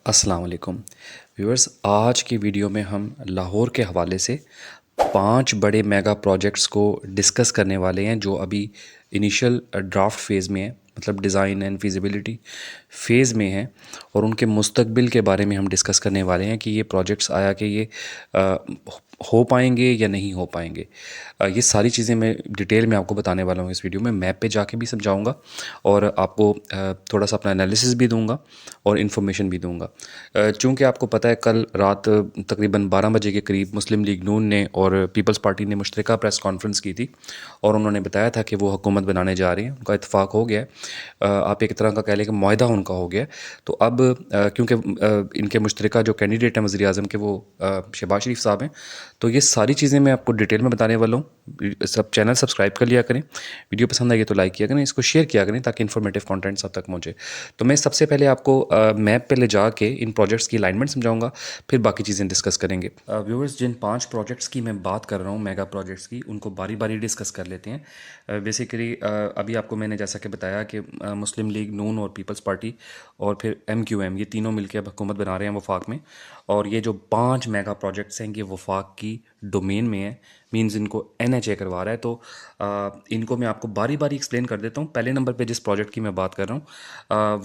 अस्सलाम वालेकुम व्यूअर्स। आज की वीडियो में हम लाहौर के हवाले से 5 बड़े मेगा प्रोजेक्ट्स को डिस्कस करने वाले हैं जो अभी इनिशियल ड्राफ्ट फेज़ में है, मतलब डिज़ाइन एंड फिजिबिलिटी फ़ेज़ में हैं, और उनके मुस्तकबिल के बारे में हम डिस्कस करने वाले हैं कि ये प्रोजेक्ट्स आया कि ये अ, हो पाएंगे या नहीं हो पाएंगे। ये सारी चीज़ें मैं डिटेल में आपको बताने वाला हूँ इस वीडियो में। मैप पे जाके भी समझाऊंगा और आपको थोड़ा सा अपना एनालिसिस भी दूंगा और इन्फॉर्मेशन भी दूंगा। चूँकि आपको पता है कल रात तकरीबन 12 बजे के करीब मुस्लिम लीग नून ने और पीपल्स पार्टी ने मुश्तरका प्रेस कॉन्फ्रेंस की थी और उन्होंने बताया था कि वो हुकूमत बनाने जा रहे हैं। उनका इत्तेफाक हो गया है, आप एक तरह का कह लें कि मुआहदा उनका हो गया है। तो अब क्योंकि इनके मुश्तरका जो कैंडिडेट हैं वज़ीर आज़म के वो शहबाज शरीफ साहब हैं, तो ये सारी चीज़ें मैं आपको डिटेल में बताने वाला हूँ। सब चैनल सब्सक्राइब कर लिया करें, वीडियो पसंद आई तो लाइक किया करें, इसको शेयर किया करें ताकि इन्फॉर्मेटिव कंटेंट सब तक पहुँचे। तो मैं सबसे पहले आपको मैप पे ले जाके इन प्रोजेक्ट्स की अलाइनमेंट समझाऊंगा, फिर बाकी चीज़ें डिस्कस करेंगे। व्यूअर्स, जिन 5 प्रोजेक्ट्स की मैं बात कर रहा हूँ मेगा प्रोजेक्ट्स की, उनको बारी बारी डिस्कस कर लेते हैं। बेसिकली अभी आपको मैंने जैसा कि बताया कि मुस्लिम लीग नून और पीपल्स पार्टी और फिर MQM, ये तीनों मिलकर अब हुकूमत बना रहे हैं वफाक में। और ये जो 5 मेगा प्रोजेक्ट्स हैं ये वफाक की डोमेन में है, मींस इनको NHA करवा रहा है। तो इनको मैं आपको बारी बारी एक्सप्लेन कर देता हूँ। पहले नंबर पे जिस प्रोजेक्ट की मैं बात कर रहा हूँ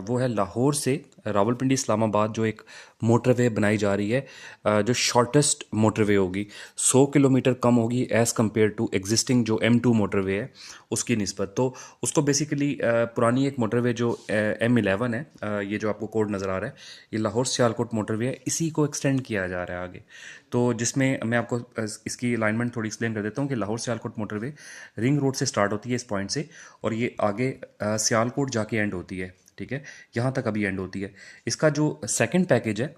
वो है लाहौर से रावलपिंडी इस्लामाबाद जो एक मोटरवे बनाई जा रही है, जो शॉर्टेस्ट मोटरवे होगी, 100 किलोमीटर कम होगी एज़ कम्पेयर टू एग्जिस्टिंग जो M2 मोटरवे है उसकी निस्बत। तो उसको बेसिकली पुरानी एक मोटरवे जो M11 है, ये जो आपको कोड नज़र आ रहा है, ये लाहौर सियालकोट मोटरवे है, इसी को एक्सटेंड किया जा रहा है आगे। तो जिसमें मैं आपको इसकी अलाइनमेंट थोड़ी एक्सप्लेन कर देता हूँ कि Lahore Sialkot motorway ring road से स्टार्ट होती है इस पॉइंट से, और ये आगे सियालकोट जाके एंड होती है। ठीक है, यहाँ तक अभी एंड होती है। इसका जो सेकंड पैकेज है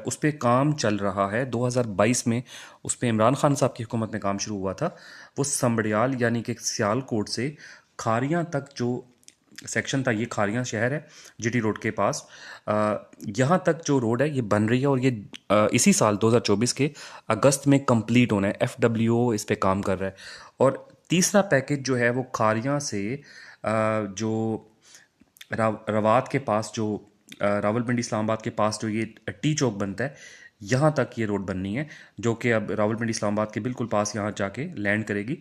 उस पर काम चल रहा है 2022 में। उस पर इमरान खान साहब की हुकूमत में काम शुरू हुआ था। वो संबड़ियाल यानी कि सियालकोट से खारियाँ तक जो सेक्शन था, ये खारियाँ शहर है GT रोड के पास, यहाँ तक जो रोड है ये बन रही है, और ये इसी साल 2024 के अगस्त में कंप्लीट होना है। FWO इस पे काम कर रहा है। और तीसरा पैकेज जो है वो खारियाँ से जो रवात के पास जो रावलपिंडी इस्लामाबाद के पास जो ये टी चौक बनता है, यहाँ तक ये रोड बननी है, जो कि अब रावलपिंडी इस्लामाबाद के बिल्कुल पास यहाँ जाके लैंड करेगी।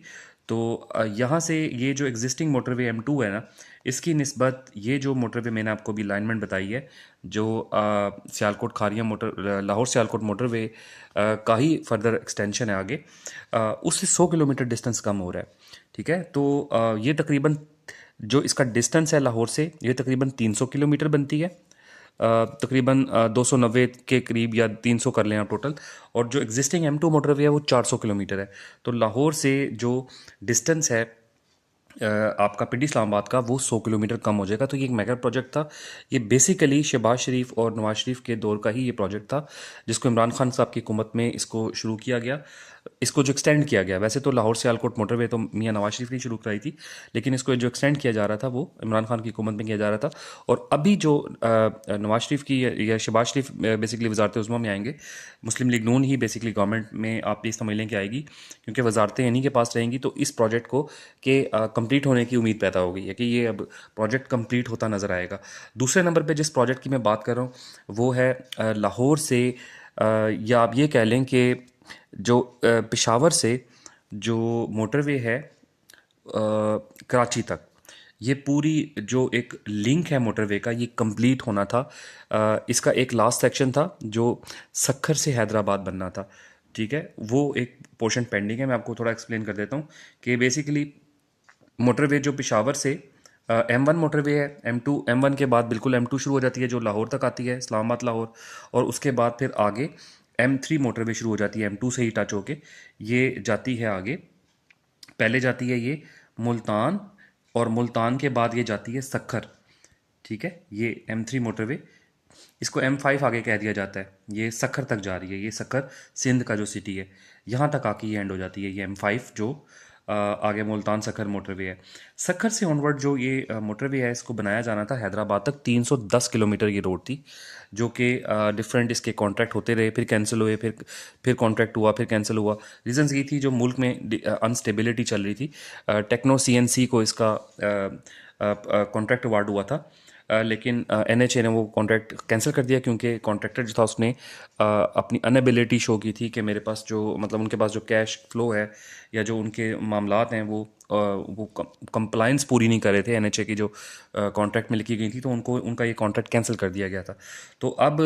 तो यहाँ से ये जो एग्जिस्टिंग मोटरवे M2 है ना, इसकी निस्बत ये जो मोटरवे मैंने आपको भी लाइनमेंट बताई है, जो सियालकोट खारियाँ मोटर लाहौर सियालकोट मोटरवे का ही फर्दर एक्सटेंशन है आगे, उससे 100 किलोमीटर डिस्टेंस कम हो रहा है। ठीक है, तो ये तकरीबन जो इसका डिस्टेंस है लाहौर से, ये तकरीबन 300 किलोमीटर बनती है। तकरीबन 290 के करीब या 300 कर लें आप टोटल। और जो एग्जिस्टिंग M2 मोटरवे है वो 400 किलोमीटर है। तो लाहौर से जो डिस्टेंस है आपका पिंडी इस्लामाबाद का, वो 100 किलोमीटर कम हो जाएगा। तो ये एक मेगा प्रोजेक्ट था। ये बेसिकली शहबाज शरीफ और नवाज शरीफ के दौर का ही ये प्रोजेक्ट था, जिसको इमरान खान साहब की हुकूमत में इसको शुरू किया गया, इसको जो एक्सटेंड किया गया। वैसे तो लाहौर सियालकोट मोटरवे तो मियां नवाज शरीफ ने शुरू कराई थी, लेकिन इसको जो एक्सटेंड किया जा रहा था वो इमरान खान की हुकूमत में किया जा रहा था। और अभी जो नवाज शरीफ की या शहबाज शरीफ बेसिकली वजारत उज़्मा में आएंगे, मुस्लिम लीग नून ही बेसिकली गवर्नमेंट में आप ये समझ लें कि आएगी, क्योंकि वजारतें इन्हीं के पास रहेंगी। तो इस प्रोजेक्ट को के कंप्लीट होने की उम्मीद पैदा हो गई है कि ये अब प्रोजेक्ट कंप्लीट होता नज़र आएगा। दूसरे नंबर पे जिस प्रोजेक्ट की मैं बात कर रहा हूँ वो है लाहौर से, या आप ये कह लें कि जो पेशावर से जो मोटरवे है कराची तक, ये पूरी जो एक लिंक है मोटरवे का, ये कंप्लीट होना था। इसका एक लास्ट सेक्शन था जो सक्खर से हैदराबाद बनना था। ठीक है, वो एक पोर्शन पेंडिंग है। मैं आपको थोड़ा एक्सप्लेन कर देता हूँ कि बेसिकली मोटरवे जो पेशावर से M1 मोटरवे है, M2 M1 के बाद बिल्कुल M2 शुरू हो जाती है जो लाहौर तक आती है, इस्लामाबाद लाहौर। और उसके बाद फिर आगे M3 मोटरवे शुरू हो जाती है, M2 से ही टच होके ये जाती है आगे। पहले जाती है ये मुल्तान, और मुल्तान के बाद ये जाती है सक्खर। ठीक है, ये M3 मोटरवे, इसको M5 आगे कह दिया जाता है, ये सक्खर तक जा रही है। ये सक्खर सिंध का जो सिटी है, यहाँ तक आके ये एंड हो जाती है, ये M5 जो आगे मुल्तान सक्खर मोटरवे है। सक्खर से ऑनवर्ड जो ये मोटरवे है, इसको बनाया जाना था हैदराबाद तक। 310 किलोमीटर ये रोड थी, जो कि डिफरेंट इसके कॉन्ट्रैक्ट होते रहे, फिर कैंसिल हुए, फिर कॉन्ट्रैक्ट हुआ, फिर कैंसिल हुआ। रीजंस ये थी जो मुल्क में अनस्टेबिलिटी चल रही थी। टेक्नो CNC को इसका कॉन्ट्रैक्ट अवार्ड हुआ था लेकिन NHA ने वो कॉन्ट्रैक्ट कैंसिल कर दिया क्योंकि कॉन्ट्रैक्टर जो था उसने अपनी अनएबिलिटी शो की थी कि मेरे पास जो मतलब उनके पास जो कैश फ्लो है या जो उनके मामलात हैं वो कंप्लाइंस पूरी नहीं कर रहे थे NHA की जो कॉन्ट्रैक्ट में लिखी गई थी, तो उनको उनका ये कॉन्ट्रैक्ट कैंसिल कर दिया गया था। तो अब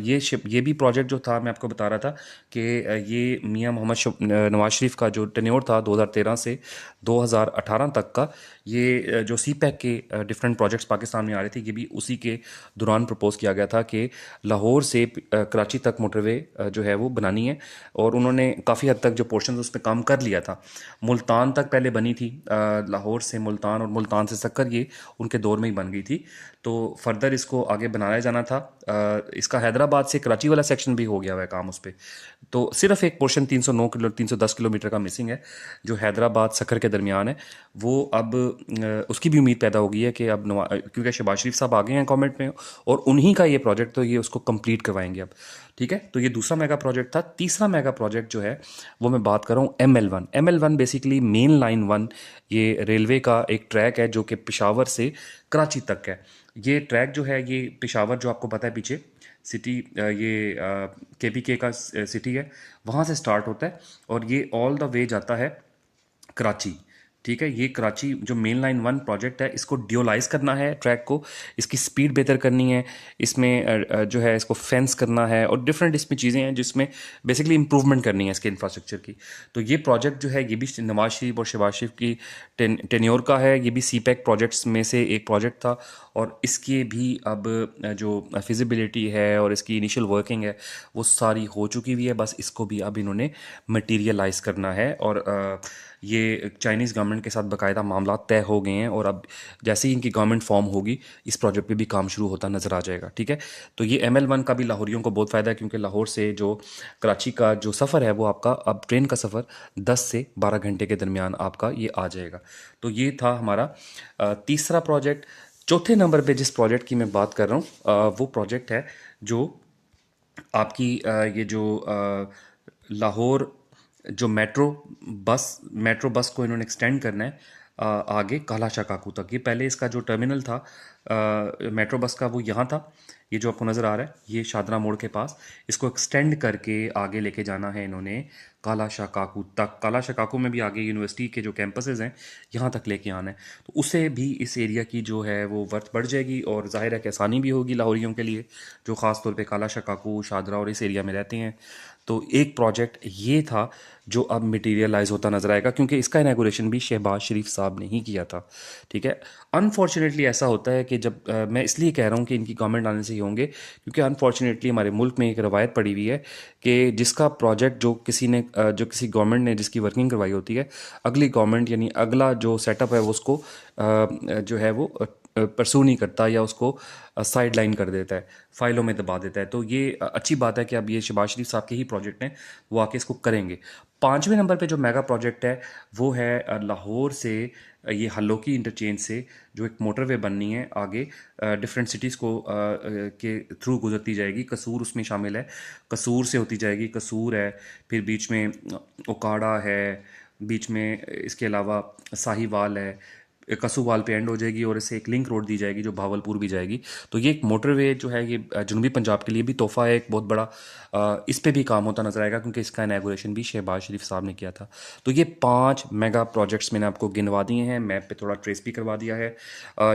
ये भी प्रोजेक्ट जो था मैं आपको बता रहा था कि ये मियां मोहम्मद नवाज शरीफ का जो टेन्योर था 2013 से 2018 तक का, ये जो सी पैक के डिफरेंट प्रोजेक्ट्स पाकिस्तान में आ रहे थे, ये भी उसी के दौरान प्रपोज किया गया था कि लाहौर से कराची तक मोटरवे जो है वो बनानी है। और उन्होंने काफ़ी हद तक जो पोर्शन उस पर काम कर लिया था। मुल्तान तक पहले बनी थी, लाहौर से मुल्तान और मुल्तान से सक्कर, ये उनके दौर में ही बन गई थी। तो फर्दर इसको आगे बनाया जाना था। इसका हैदराबाद से कराची वाला सेक्शन भी हो गया हुआ है काम उस पर। तो सिर्फ एक पोर्शन 310 किलोमीटर का मिसिंग है जो हैदराबाद सक्कर के दरमियान है। वो अब उसकी भी उम्मीद पैदा हो गई है कि अब क्योंकि शहबाज शरीफ साहब आ गए हैं गवर्नमेंट में और उन्हीं का ये प्रोजेक्ट, तो ये उसको कंप्लीट करवाएंगे अब। ठीक है, तो ये दूसरा मेगा प्रोजेक्ट था। तीसरा मेगा प्रोजेक्ट जो है वो मैं बात कर रहा हूँ ML1 बेसिकली मेन लाइन 1, ये रेलवे का एक ट्रैक है जो कि पेशावर से कराची तक है। ये ट्रैक जो है ये पेशावर जो आपको पता है पीछे सिटी, ये KPK का सिटी है, वहाँ से स्टार्ट होता है और ये ऑल द वे जाता है कराची। ठीक है, ये कराची जो मेन लाइन 1 प्रोजेक्ट है, इसको ड्यूलाइज करना है ट्रैक को, इसकी स्पीड बेहतर करनी है, इसमें जो है इसको फेंस करना है और डिफरेंट इसमें चीज़ें हैं जिसमें बेसिकली इंप्रूवमेंट करनी है इसके इंफ्रास्ट्रक्चर की। तो ये प्रोजेक्ट जो है ये भी नवाज शरीफ और शहबाज शरीफ की टेन्योर का है। ये भी सी पैक प्रोजेक्ट्स में से एक प्रोजेक्ट था और इसके भी अब जो फिजिबिलिटी है और इसकी इनिशियल वर्किंग है वो सारी हो चुकी हुई है। बस इसको भी अब इन्होंने मटीरियलाइज करना है और ये चाइनीज़ गवर्नमेंट के साथ बाकायदा मामला तय हो गए हैं और अब जैसे ही इनकी गवर्नमेंट फॉर्म होगी इस प्रोजेक्ट पे भी काम शुरू होता नज़र आ जाएगा। ठीक है, तो ये ML1 का भी लाहौरियों को बहुत फ़ायदा है क्योंकि लाहौर से जो कराची का जो सफ़र है वो आपका अब ट्रेन का सफ़र 10 से 12 घंटे के दरमियान आपका ये आ जाएगा। तो ये था हमारा तीसरा प्रोजेक्ट। चौथे नंबर पे जिस प्रोजेक्ट की मैं बात कर रहा हूँ वो प्रोजेक्ट है जो आपकी ये जो लाहौर जो मेट्रो बस को इन्होंने एक्सटेंड करना है आगे काला शाह काकू तक। ये पहले इसका जो टर्मिनल था मेट्रो बस का वो यहाँ था, ये जो आपको नज़र आ रहा है ये शादरा मोड़ के पास, इसको एक्सटेंड करके आगे लेके जाना है इन्होंने काला शाह काकू तक। काला शाह काकू में भी आगे यूनिवर्सिटी के जो कैंपसेस हैं यहाँ तक लेके आना है। तो उससे भी इस एरिया की जो है वो वर्थ बढ़ जाएगी और ज़ाहिर है कि आसानी भी होगी लाहौरियों के लिए जो ख़ास तौर पे काला शाह काकू, शादरा और इस एरिया में रहते हैं। तो एक प्रोजेक्ट ये था जो अब मटीरियलाइज होता नजर आएगा क्योंकि इसका इनॉग्रेशन भी शहबाज शरीफ साहब ने ही किया था। ठीक है, अनफॉर्चुनेटली ऐसा होता है कि जब मैं इसलिए कह रहा हूँ कि इनकी गवर्नमेंट आने से ही होंगे क्योंकि अनफॉर्चुनेटली हमारे मुल्क में एक रवायत पड़ी हुई है कि जिसका प्रोजेक्ट जो किसी गवर्नमेंट ने जिसकी वर्किंग करवाई होती है, अगली गवर्नमेंट यानी अगला जो सेटअप है वो उसको जो है वो परसू नहीं करता या उसको साइड लाइन कर देता है, फाइलों में दबा देता है। तो ये अच्छी बात है कि अब ये शहबाज शरीफ साहब के ही प्रोजेक्ट हैं, वो आके इसको करेंगे। पाँचवें नंबर पे जो मेगा प्रोजेक्ट है वो है लाहौर से ये हल्लोकी इंटरचेंज से जो एक मोटरवे बननी है आगे डिफरेंट सिटीज़ को के थ्रू गुजरती जाएगी। कसूर उसमें शामिल है, कसूर से होती जाएगी, कसूर है, फिर बीच में ओकाड़ा है, बीच में इसके अलावा साहिवाल है, कसूवाल पे एंड हो जाएगी और इससे एक लिंक रोड दी जाएगी जो भावलपुर भी जाएगी। तो ये एक मोटरवे जो है ये जनूबी पंजाब के लिए भी तोहफा है एक बहुत बड़ा। इस पे भी काम होता नजर आएगा क्योंकि इसका इनॉग्रेशन भी शहबाज शरीफ साहब ने किया था। तो ये 5 मेगा प्रोजेक्ट्स मैंने आपको गिनवा दिए हैं, मैप पे थोड़ा ट्रेस भी करवा दिया है।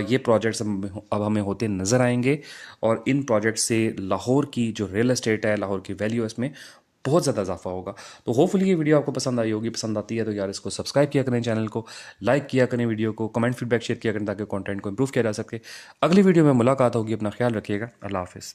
ये प्रोजेक्ट्स अब हमें होते नज़र आएंगे और इन प्रोजेक्ट से लाहौर की जो रियल एस्टेट है, लाहौर की वैल्यू है, इसमें बहुत ज़्यादा इजाफा होगा। तो होपफुली ये वीडियो आपको पसंद आई होगी। पसंद आती है तो यार इसको सब्सक्राइब किया करें, चैनल को लाइक किया करें, वीडियो को कमेंट फीडबैक शेयर किया करें ताकि कंटेंट को इंप्रूव किया जा सके। अगली वीडियो में मुलाकात होगी, अपना ख्याल रखिएगा, अल्लाह हाफिज़।